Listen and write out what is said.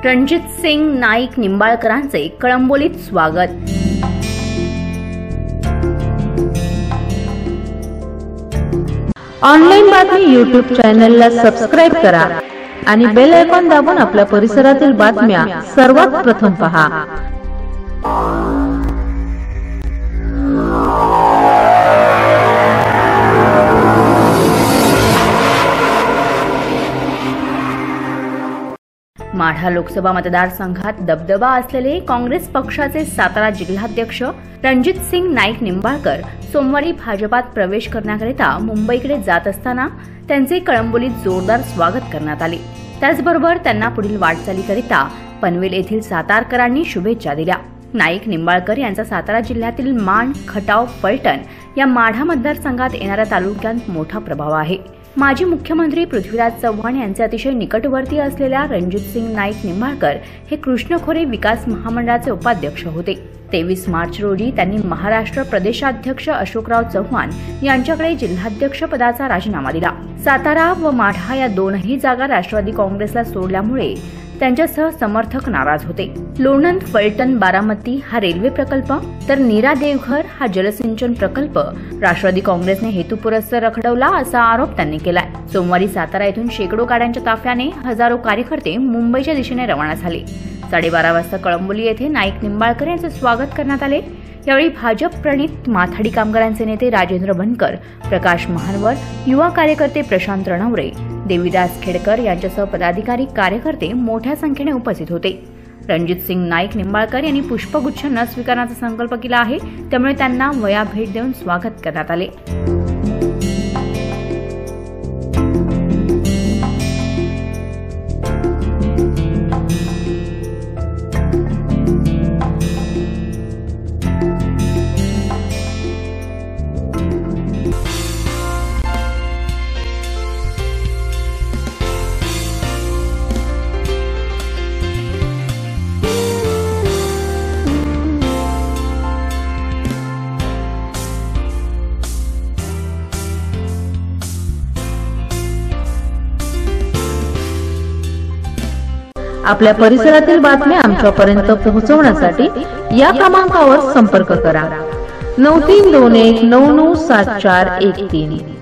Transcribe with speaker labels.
Speaker 1: रणजितसिंग नाईक निंबाळकरांचे कळंबोलीत स्वागत।
Speaker 2: ऑनलाईन बातमी YouTube चॅनलला सबस्क्राइब करा आणि बेल आयकॉन दाबून आपल्या परिसरातील बातम्या सर्वात प्रथम पहा।
Speaker 1: माढा लोकसभा मतदारसंघात दबदबा असलेले काँग्रेस पक्षाचे सातारा जिल्हाध्यक्ष रणजितसिंग नाईक निंबाळकर सोमवारी भाजपात प्रवेश करण्याकरिता मुंबईकडे जात असताना त्यांचे कळंबोलीत जोरदार स्वागत करण्यात आले। त्याचबरोबर त्यांना पुढील वाटचालीकरिता पनवेल येथील सातारकरांनी शुभेच्छा दिल्या। नाईक निंबाळकर यांचा सातारा जिल्ह्यातील माण, खटाव, फलटण या माढा मतदारसंघात येणाऱ्या तालुक्यांत मोठा प्रभाव आहे। माजी मुख्यमंत्री पृथ्वीराज चव्हाण यांचे अतिशय निकटवर्तीय असलेल्या रणजितसिंग नाईक निंबाळकर हे कृष्णखोरे विकास महामंडळाचे उपाध्यक्ष होते। 23 मार्च रोजी त्यांनी महाराष्ट्र प्रदेशाध्यक्ष अशोकराव चव्हाण यांच्याकडे जिल्हाध्यक्ष पदाचा राजीनामा दिला। सातारा व माढा या दोनही जागा राष्ट्रवादी काँग्रेसला सोडल्यामुळे त्यांच्यासह समर्थक नाराज होते। लोणंद, फलटण, बारामती हा रेल्वे प्रकल्प तर नीरा देवघर हा जलसिंचन प्रकल्प राष्ट्रवादी काँग्रेसने हेतुपुरस्सर रखडवला असा आरोप त्यांनी केलाय। सोमवारी सातारा येथून शेकडो गाड्यांच्या ताफ्याने हजारो कार्यकर्ते मुंबईच्या दिशेने रवाना झाले। 12:30 वाजता कळंबोली येथे नाईक निंबाळकर यांचे स्वागत करण्यात आले। यावेळी भाजप प्रणित माथाडी कामगारांचे नेते राजेंद्र बनकर, प्रकाश महानवर, युवा कार्यकर्ते प्रशांत रणवरे, देवीदास खेडकर यांच्यासह पदाधिकारी, कार्यकर्ते मोठ्या संख्येने उपस्थित होते। रणजितसिंग नाईक निंबाळकर यांनी पुष्पगुच्छ न स्वीकारण्याचा संकल्प केला आहे, त्यामुळे त्यांना वया भेट देऊन स्वागत करण्यात आले।
Speaker 2: आपल्या परिसरातील बातम्या आमच्यापर्यंत पोहोचवण्यासाठी या क्रमांकावर संपर्क करा 9321997413।